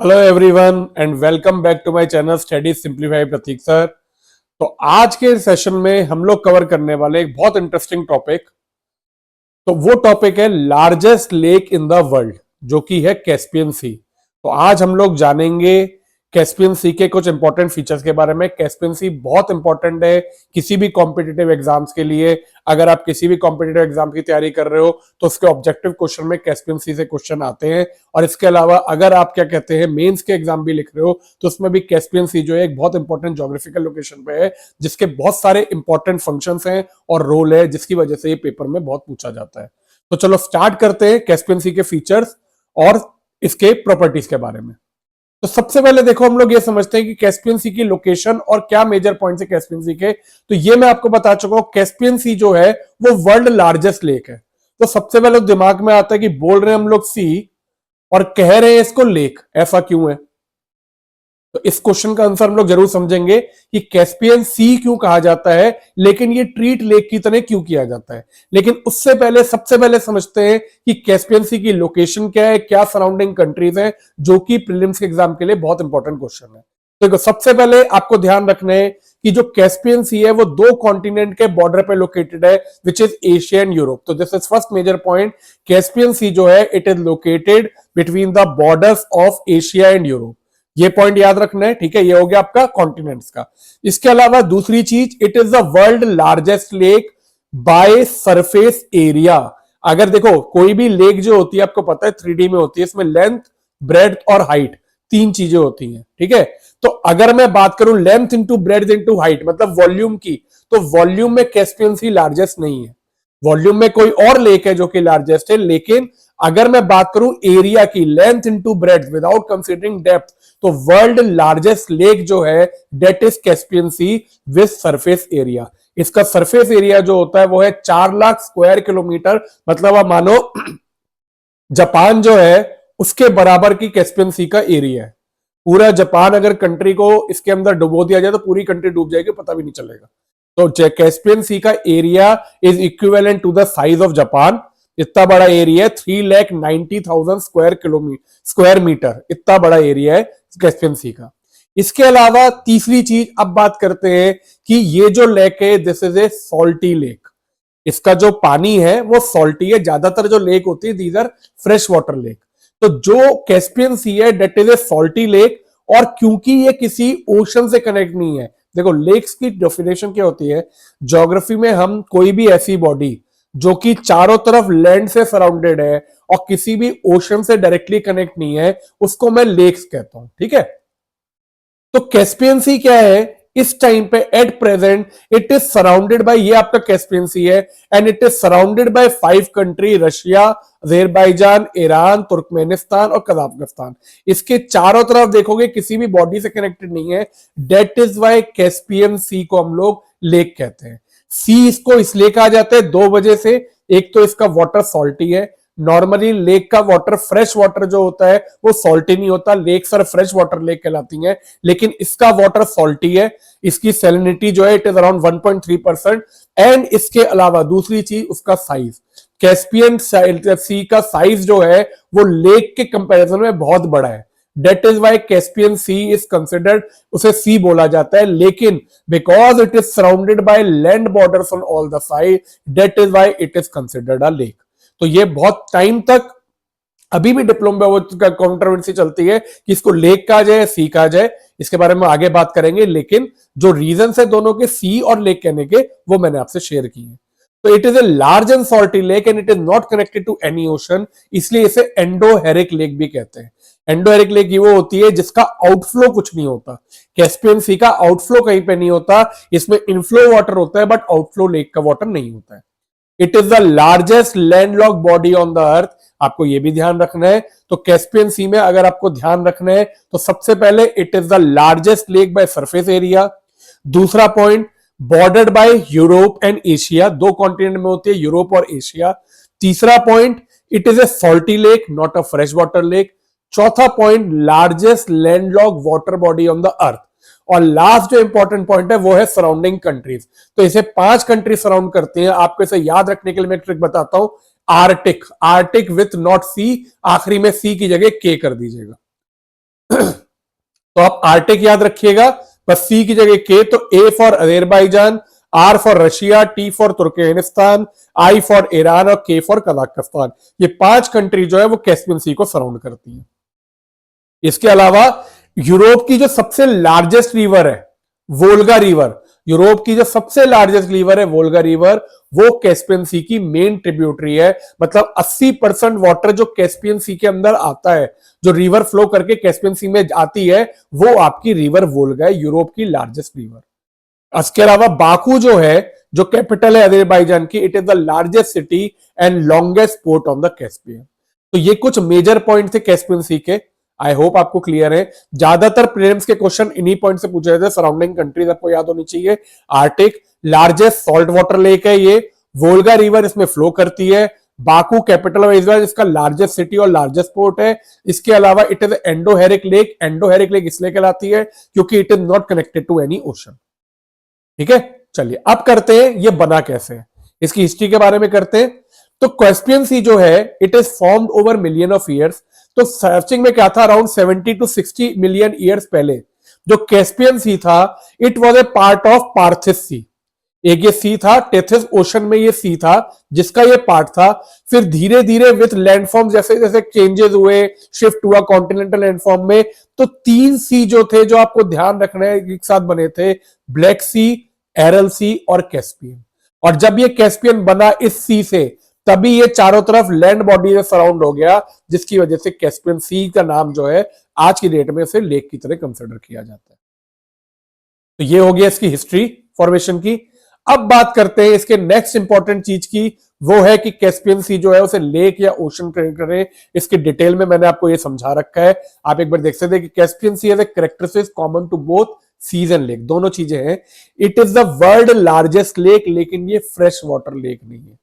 Hello everyone and welcome back to my channel study simplify Prateek sir. तो आज के session में हम लोग कवर करने वाले एक बहुत इंटरेस्टिंग टॉपिक। तो वो टॉपिक है largest lake in the world, जो कि है कैस्पियन सी। तो आज हम लोग जानेंगे कैस्पियन सी के कुछ इंपॉर्टेंट फीचर्स के बारे में। कैस्पियन सी बहुत इंपॉर्टेंट है किसी भी कॉम्पिटिटिव एग्जाम्स के लिए। अगर आप किसी भी कॉम्पिटिटिव एग्जाम की तैयारी कर रहे हो तो उसके ऑब्जेक्टिव क्वेश्चन में कैस्पियन सी से क्वेश्चन आते हैं। और इसके अलावा अगर आप क्या कहते हैं मेंस के एग्जाम भी लिख रहे हो तो उसमें भी कैस्पियन सी जो है एक बहुत इंपॉर्टेंट ज्योग्राफिकल लोकेशन पे है, जिसके बहुत सारे इंपॉर्टेंट फंक्शंस हैं और रोल है, जिसकी वजह से ये पेपर में बहुत पूछा जाता है। तो चलो स्टार्ट करते हैं कैस्पियन सी के फीचर्स और इसके प्रॉपर्टीज के बारे में। तो सबसे पहले देखो हम लोग ये समझते हैं कि कैस्पियन सी की लोकेशन और क्या मेजर पॉइंट्स है कैस्पियन सी के। तो ये मैं आपको बता चुका हूं, कैस्पियन सी जो है वो वर्ल्ड लार्जेस्ट लेक है। तो सबसे पहले दिमाग में आता है कि बोल रहे हैं हम लोग सी और कह रहे हैं इसको लेक, ऐसा क्यों है? तो इस क्वेश्चन का आंसर हम लोग जरूर समझेंगे कि कैस्पियन सी क्यों कहा जाता है, लेकिन ये ट्रीट लेक की तरह क्यों किया जाता है। लेकिन उससे पहले सबसे पहले समझते हैं कि कैस्पियन सी की लोकेशन क्या है, क्या सराउंडिंग कंट्रीज हैं, जो कि प्रीलिम्स के एग्जाम के लिए बहुत इंपॉर्टेंट क्वेश्चन है। देखो सबसे पहले आपको ध्यान रखना है कि जो कैस्पियन सी है वो दो कॉन्टिनेंट के बॉर्डर पे लोकेटेड है, which is Asia and Europe. तो this is first major point. Caspian sea जो है it is located between the borders of Asia and Europe. ये पॉइंट याद रखना है, ठीक है। ये हो गया आपका कॉन्टिनेंट्स का। इसके अलावा दूसरी चीज, it is the world largest lake by surface area. अगर देखो कोई भी लेक जो होती है आपको पता है 3D में होती है, इसमें लेंथ, ब्रेड्थ और हाइट तीन चीजें होती हैं, ठीक है। तो अगर मैं बात करूं length into breadth into height मतलब वॉल्यूम की, तो वॉल्यूम में कैस्पियन सी लार्जेस्ट नहीं है। वॉल्यूम में कोई और लेक है जो कि लार्जेस्ट है, लेकिन अगर मैं बात करूं एरिया की, length into breadth without considering depth, तो वर्ल्ड लार्जेस्ट लेक जो है that is Caspian Sea with surface area. इसका सरफेस एरिया जो होता है वो है 4 लाख स्क्वायर किलोमीटर। मतलब आप मानो जापान जो है उसके बराबर की कैस्पियन सी का एरिया है। पूरा जापान अगर कंट्री को इसके अंदर डुबो दिया जाए तो पूरी कंट्री डूब जाएगी, पता भी नहीं चलेगा। तो कैस्पियन सी का area is equivalent to the size of Japan. इतना बड़ा एरिया है, 3,90,000 स्क्वायर मीटर, इतना बड़ा एरिया है कैस्पियन सी का। इसके अलावा तीसरी चीज अब बात करते हैं कि ये जो लेक है this is a salty lake. इसका जो पानी है वो सॉल्टी है। ज्यादातर जो लेक होती है these are fresh water lake. तो जो कैस्पियन सी है that is a salty lake. और क्योंकि ये किसी ओशन से कनेक्ट नहीं है, देखो लेक्स की डेफिनेशन क्या होती है ज्योग्राफी में, हम कोई भी ऐसी बॉडी जो कि चारों तरफ लैंड से सराउंडेड है और किसी भी ओशन से डायरेक्टली कनेक्ट नहीं है, उसको मैं लेक्स कहता हूं, ठीक है। तो कैस्पियन सी क्या है इस टाइम पे at present, it is surrounded bye, ये आपका कैस्पियन सी है, and it is surrounded bye 5 country, Russia, Azerbaijan, Iran, Turkmenistan और कजाकिस्तान। इसके चारों तरफ देखोगे किसी भी बॉडी से कनेक्टेड नहीं है। डेट इज वाई कैस्पियन सी को हम लोग लेक कहते हैं। सी इसको इसलिए कहा जाता है दो वजह से। एक तो इसका वाटर सॉल्टी है। नॉर्मली लेक का वाटर, फ्रेश वाटर जो होता है वो सॉल्टी नहीं होता, lake sir fresh water lake कहलाती है, लेकिन इसका वाटर सॉल्टी है। इसकी सैलिनिटी जो है इट इज अराउंड 1.3%। एंड इसके अलावा दूसरी चीज उसका साइज, कैस्पियन सी का साइज जो है वो लेक के कंपैरिजन में बहुत बड़ा है। That is why Caspian C is considered, उसे सी बोला जाता है, लेकिन because it is surrounded by land borders on all the side, that is why it is considered a lake. तो ये बहुत टाइम तक अभी भी डिप्लोमा का कंट्रोवर्सी चलती है कि इसको लेक कहा जाए सी कहा जाए। इसके बारे में आगे बात करेंगे, लेकिन जो रीजन है दोनों के सी और लेक कहने के वो मैंने आपसे शेयर किए हैं। तो it is a large and salty lake and it is not connected to any ocean, इसलिए इसे एंडोहेरिक लेक भी कहते हैं। एंडोहेरिक लेक ये वो होती है जिसका आउटफ्लो कुछ नहीं होता। कैस्पियन सी का आउटफ्लो कहीं पे नहीं होता, इसमें इनफ्लो वाटर होता है बट आउटफ्लो लेक का वाटर नहीं होता है। It is the largest landlock body on the earth, आपको यह भी ध्यान रखना है। तो कैस्पियन सी में अगर आपको ध्यान रखना है तो सबसे पहले it is the largest lake by surface area. दूसरा point, bordered by Europe and Asia, दो कॉन्टिनेंट में होती है यूरोप और एशिया। तीसरा point, it is a salty lake not a fresh water lake. चौथा point, largest landlock water body on the earth. और last जो इंपॉर्टेंट पॉइंट है वो है सराउंडिंग कंट्रीज। तो इसे 5 कंट्री सराउंड करती हैं। आपको इसे याद रखने के लिए मैं ट्रिक बताता हूं, आर्टिक, आर्टिक विथ नॉट सी, आखिरी में सी की जगह के कर दीजिएगा। तो आप आर्टिक याद रखिएगा, बस सी की जगह के, तो A for Azerbaijan, R for Russia, T for Turkmenistan, I for Iran और के फॉर कजाकिस्तान। ये 5 कंट्री जो है वो कैस्पियन सी को सराउंड करती है। इसके अलावा यूरोप की जो सबसे लार्जेस्ट रिवर है वोल्गा रिवर, यूरोप की जो सबसे लार्जेस्ट रिवर है वोल्गा रिवर, वो कैस्पियन सी की मेन ट्रिब्यूटरी है। मतलब 80% वाटर जो कैस्पियन सी के अंदर आता है, जो रिवर फ्लो करके कैस्पियन सी में आती है, वो आपकी रिवर वोल्गा है, यूरोप की लार्जेस्ट रिवर। इसके अलावा बाकू जो है, जो कैपिटल है अजेरबाईजान की, it is the largest city and longest port on the Caspian. तो ये कुछ मेजर पॉइंट थे कैस्पियन सी के। आई होप आपको क्लियर है। ज्यादातर प्रीलिम्स के क्वेश्चन इन्हीं पॉइंट से पूछे थे। सराउंडिंग कंट्रीज आपको याद होनी चाहिए। Arctic largest salt water lake है ये, वोल्गा रिवर इसमें फ्लो करती है, बाकू कैपिटल ऑफ इजराइल इसका लार्जेस्ट सिटी और लार्जेस्ट पोर्ट है। इसके अलावा it is endorheic lake, endorheic lake इसलिए कहलाती है क्योंकि it is not connected to any ocean. ठीक है, चलिए अब करते हैं ये बना कैसे है, इसकी हिस्ट्री के बारे में करते हैं। तो कैस्पियन सी जो है it is formed over million of years. तो सर्चिंग में क्या था, अराउंड 70 to 60 मिलियन ईयर्स पहले जो कैस्पियन सी था, it was a part of Paratethys sea. एक ये सी था, टेथिस ओशन में ये सी था जिसका ये पार्ट था। फिर धीरे धीरे विथ लैंडफॉर्म जैसे जैसे चेंजेस हुए, शिफ्ट हुआ कॉन्टिनेंटल लैंडफॉर्म में, तो 3 सी जो थे जो आपको ध्यान रखना है एक साथ बने थे, ब्लैक सी, एरल सी और कैस्पियन। और जब ये कैस्पियन बना इस सी से, तभी ये चारों तरफ लैंड बॉडी से सराउंड हो गया, जिसकी वजह से कैस्पियन सी का नाम जो है आज की डेट में इसे लेक की तरह कंसिडर किया जाता है। तो ये हो गया इसकी हिस्ट्री फॉर्मेशन की। अब बात करते हैं इसके नेक्स्ट इंपॉर्टेंट चीज की, वो है कि कैस्पियन सी जो है उसे लेक या ओशन करें। इसके डिटेल में मैंने आपको ये समझा रखा है, आप एक बार देख सकते हैं कि Caspian sea as a characteristic common to both seas and lake, दोनों चीजें हैं। It is the world largest lake, लेकिन ये फ्रेश वाटर लेक नहीं है।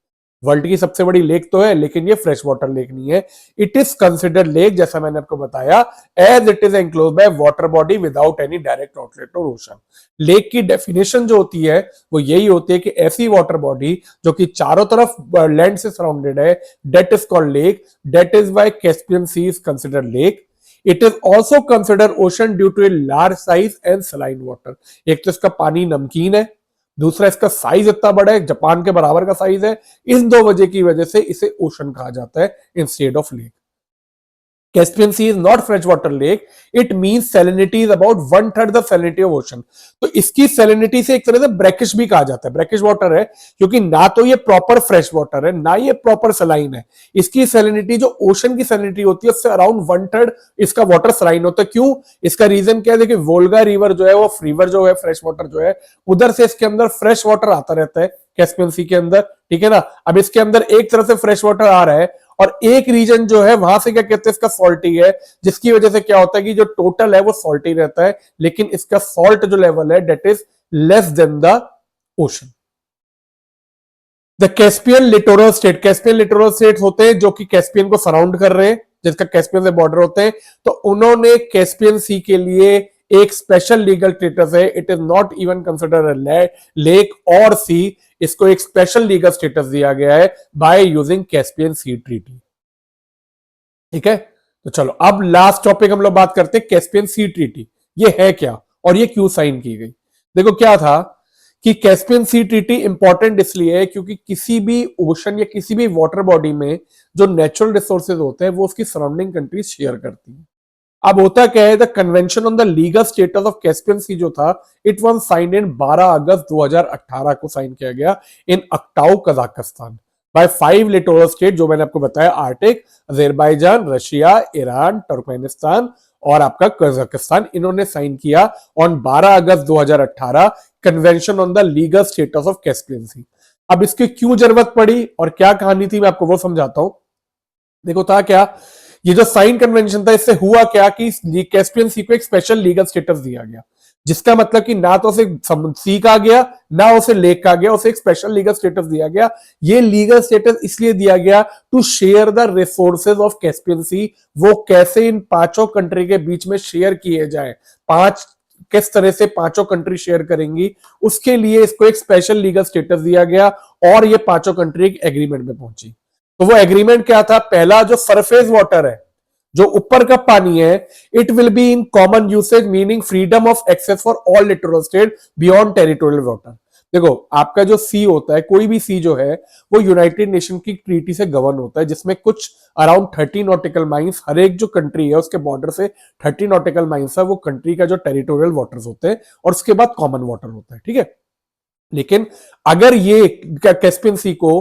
वर्ल्ड की सबसे बड़ी लेक तो है लेकिन ये फ्रेश वाटर लेक नहीं है। इट इज कंसिडर्ड लेक, जैसा मैंने आपको बताया, as it is enclose by water body without any direct outlet और ओशन। लेक की डेफिनेशन जो होती है वो यही होती है कि ऐसी वाटर बॉडी जो कि चारों तरफ लैंड से सराउंडेड है, that is called lake. That is why Caspian C is considered lake. It is also considered ocean due to a large size and saline water. एक तो इसका पानी नमकीन है, दूसरा इसका साइज इतना बड़ा है, जापान के बराबर का साइज है। इस 2 वजह की वजह से इसे ओशन कहा जाता है instead of lake. Caspian Sea is not freshwater lake. It means salinity is about 1/3 the salinity of ocean. तो इसकी salinity से एक तरह से brackish भी कहा जाता है, brackish water है क्योंकि ना तो ये proper fresh water है ना ये proper saline है। इसकी salinity जो ocean की salinity होती है उससे around 1/3 इसका water saline होता है। क्यों? इसका reason क्या है? देखिए वोल्गा रिवर जो है वो रिवर जो है फ्रेश वाटर जो है उधर से इसके अंदर फ्रेश वाटर आता रहता है कैस्पियन सी के अंदर, ठीक है ना। अब इसके अंदर एक तरह से फ्रेश वाटर आ रहा है और एक रीजन जो है वहां से क्या कहते हैं इसका सॉल्टी है, जिसकी वजह से क्या होता है कि जो टोटल है वो सॉल्टी रहता है, लेकिन इसका सॉल्ट जो लेवल है that is less than the ocean. The Caspian littoral state, Caspian littoral state होते हैं जो कि कैस्पियन को सराउंड कर रहे हैं, जिसका कैस्पियन से बॉर्डर होते हैं। तो उन्होंने कैस्पियन सी के लिए एक स्पेशल लीगल स्टेटस है। It is not even consider lake और सी, इसको एक स्पेशल लीगल स्टेटस दिया गया है by using Caspian sea treaty. ठीक है, तो चलो अब लास्ट टॉपिक हम लोग बात करते हैं कैस्पियन सी ट्रीटी। ये है क्या और ये क्यों साइन की गई। देखो क्या था कि कैस्पियन सी ट्रीटी इंपॉर्टेंट इसलिए है क्योंकि किसी भी ओशन या किसी भी वाटर बॉडी में जो नेचुरल रिसोर्सेज होते हैं वो उसकी सराउंडिंग कंट्रीज शेयर करती हैं। अब होता क्या है, the convention on the legal status of Caspian sea जो था it was signed in 12 August 2018 को साइन किया गया in Aktau Kazakhstan by 5 littoral state, जो मैंने आपको बताया, Arctic, Azerbaijan, Russia, Iran, Turkmenistan और आपका कजाकिस्तान। इन्होंने साइन किया on 12 August 2018 convention on the legal status of Caspian sea. अब इसकी क्यों जरूरत पड़ी और क्या कहानी थी मैं आपको वो समझाता हूं। देखो था क्या, ये जो साइन कन्वेंशन था इससे हुआ क्या कि कैस्पियन सी को एक स्पेशल लीगल स्टेटस दिया गया, जिसका मतलब कि ना तो उसे सी कहा गया ना उसे लेक कहा गया, उसे एक स्पेशल लीगल स्टेटस दिया गया। ये लीगल स्टेटस इसलिए दिया गया to share the resources of Caspian sea. वो कैसे इन 5 कंट्री के बीच में शेयर किए जाए, 5 किस तरह से 5 कंट्री शेयर करेंगी, उसके लिए इसको एक स्पेशल लीगल स्टेटस दिया गया और ये 5 कंट्री एक एग्रीमेंट में पहुंची। तो वो एग्रीमेंट क्या था, पहला जो सरफेस वाटर है जो ऊपर का पानी है it will be in common usage meaning freedom of access for all littoral state beyond territorial water. देखो आपका जो सी होता है, कोई भी सी जो है वो यूनाइटेड नेशन की ट्रीटी से गवर्न होता है, जिसमें कुछ अराउंड 30 नॉटिकल माइल्स हर एक जो कंट्री है उसके बॉर्डर से 30 नॉटिकल माइल्स है वो कंट्री का जो टेरिटोरियल वाटर्स होते हैं, और उसके बाद कॉमन वाटर होता है, ठीक है। लेकिन अगर ये कैस्पियन सी को,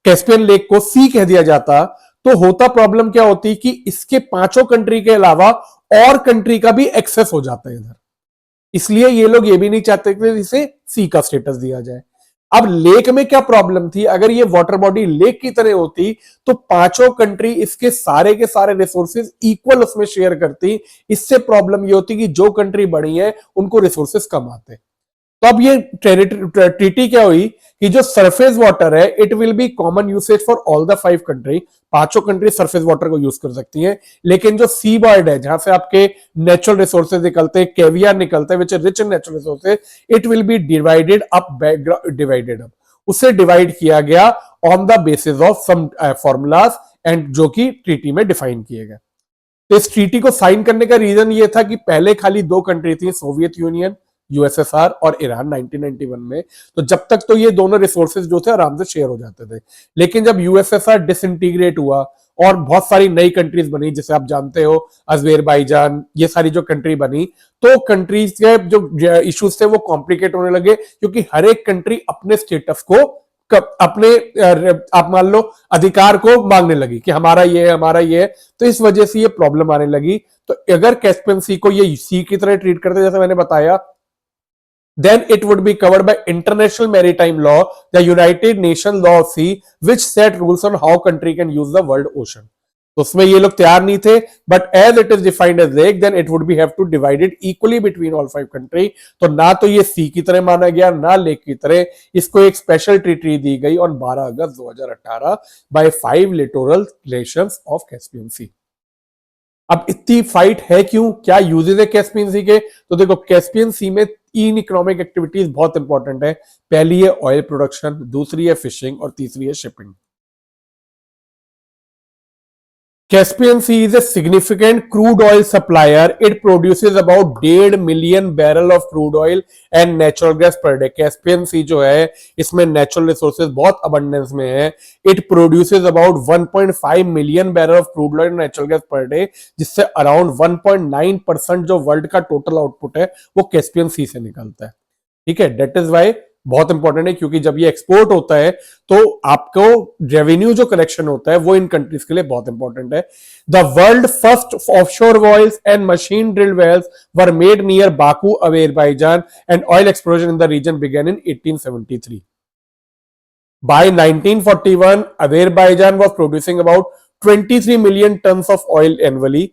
कैस्पियन लेक को सी कह दिया जाता तो होता प्रॉब्लम क्या होती कि इसके पांचों कंट्री के अलावा और कंट्री का भी एक्सेस हो जाता है इधर, इसलिए ये लोग ये भी नहीं चाहते कि इसे सी का स्टेटस दिया जाए। अब लेक में क्या प्रॉब्लम थी, अगर ये वाटर बॉडी लेक की तरह होती तो पांचों कंट्री इसके सारे के सारे रिसोर्सेज इक्वल उसमें शेयर करती। इससे प्रॉब्लम ये होती कि जो कंट्री बड़ी है उनको रिसोर्सेज कम आते। तो अब ये ट्रीटी क्या हुई कि जो सरफेस वाटर है it will B common usage for all the 5 country, पांचों कंट्री सरफेस वाटर को यूज कर सकती हैं। लेकिन जो सी बॉर्ड है जहां से आपके नेचुरल रिसोर्सेज निकलते हैं, कैवियर निकलते हैं which is rich in natural resources, it will be divided up, उसे डिवाइड किया गया on the basis of some formulas and जो कि ट्रीटी में डिफाइन किए गए। तो इस ट्रीटी को साइन करने का रीजन ये था कि पहले खाली 2 कंट्री थी, सोवियत यूनियन यूएसएसआर और ईरान 1991 में, तो जब तक तो ये दोनों रिसोर्सेज जो थे आराम से शेयर हो जाते थे। लेकिन जब यूएसएसआर डिसइंटीग्रेट हुआ और बहुत सारी नई कंट्रीज बनी, जैसे आप जानते हो अजरबैजान, ये सारी जो कंट्री बनी, तो कंट्रीज के जो इश्यूज थे वो कॉम्प्लिकेट होने लगे, क्योंकि हर एक कंट्री अपने स्टेटस को अपने आप मान लो अधिकार को मांगने लगी कि हमारा ये है, हमारा ये है। तो इस वजह से ये प्रॉब्लम आने लगी। तो अगर कैस्पियन सी को ये सी की तरह ट्रीट करते जैसे मैंने बताया, then it would be covered by international maritime law, the United Nations law of sea, which set rules on how country can use the world ocean. तो उसमें ये लोग तैयार नहीं थे, but as it is defined as lake then it would be have to divided equally between all 5 country. तो ना तो ये सी की तरह माना गया ना लेक की तरह, इसको एक स्पेशल ट्रीटी दी गई on 12 August 2018 by 5 littoral nations of Caspian sea. अब इतनी फाइट है क्यों, क्या यूजेस है कैस्पियन सी के? तो देखो कैस्पियन सी में 3 इकोनॉमिक एक्टिविटीज बहुत इंपॉर्टेंट है। पहली है ऑयल प्रोडक्शन, दूसरी है फिशिंग और तीसरी है shipping. Caspian Sea is a significant crude oil supplier. It produces about 1.5 million barrel of crude oil and natural gas per day. Caspian Sea जो है इसमें natural resources बहुत abundance में है। It produces about 1.5 million barrel of crude oil and natural gas per day, जिससे around 1.9% जो world का total output है वो कैस्पियन सी से निकलता है। ठीक है, डेट इज वाई बहुत इंपॉर्टेंट है, क्योंकि जब ये एक्सपोर्ट होता है तो आपको रेवेन्यू जो कलेक्शन होता है वो इन कंट्रीज के लिए बहुत इंपॉर्टेंट है। The world first offshore wells and machine drill wells were made near Baku Azerbaijan and oil explosion in the region began in 1873। By 1941 Azerbaijan was producing about 23 million tons of oil annually.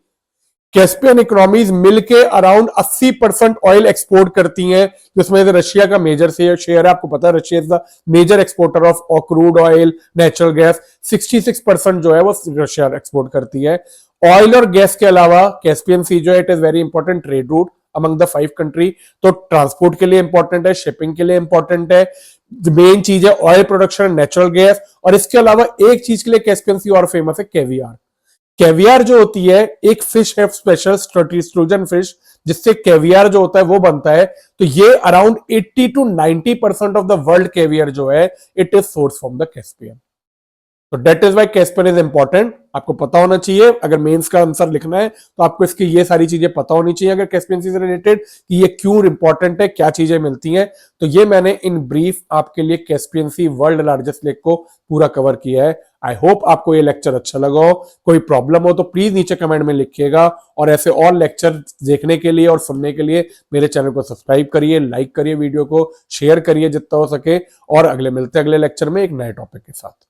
Caspian economies मिलके around 80% oil export करती हैं, जिसमें Russia का major share है। आपको पता है Russia is the major exporter of crude oil, natural gas. 66% जो है वो रशिया एक्सपोर्ट करती है। ऑयल और गैस के अलावा कैस्पियन सी जो है it is very important trade route among the 5 country. तो ट्रांसपोर्ट के लिए इंपॉर्टेंट है, शिपिंग के लिए इंपॉर्टेंट है। मेन चीज है ऑयल प्रोडक्शन, नेचुरल गैस, और इसके अलावा एक चीज के लिए कैस्पियन सी और फेमस है, कैवियर। कैवियर जो होती है एक फिश है स्पेशल स्ट्रोजन फिश, जिससे कैवियर जो होता है वो बनता है। तो ये around 80 to 90% of the world caviar जो है it is source from the Caspian. तो that is why Caspian is important, आपको पता होना चाहिए। अगर मेंस का आंसर लिखना है तो आपको इसकी ये सारी चीजें पता होनी चाहिए अगर कैस्पियन सी से रिलेटेड, कि ये क्यों इंपॉर्टेंट है, क्या चीजें मिलती हैं। तो ये मैंने इन ब्रीफ आपके लिए कैस्पियन सी वर्ल्ड लार्जेस्ट लेक को पूरा कवर किया है। आई होप आपको ये लेक्चर अच्छा लगा हो। कोई प्रॉब्लम हो तो प्लीज नीचे कमेंट में लिखिएगा, और ऐसे और लेक्चर देखने के लिए और सुनने के लिए मेरे चैनल को सब्सक्राइब करिए, लाइक करिए, वीडियो को शेयर करिए जितना हो सके, और अगले मिलते हैं अगले लेक्चर में एक नए टॉपिक के साथ।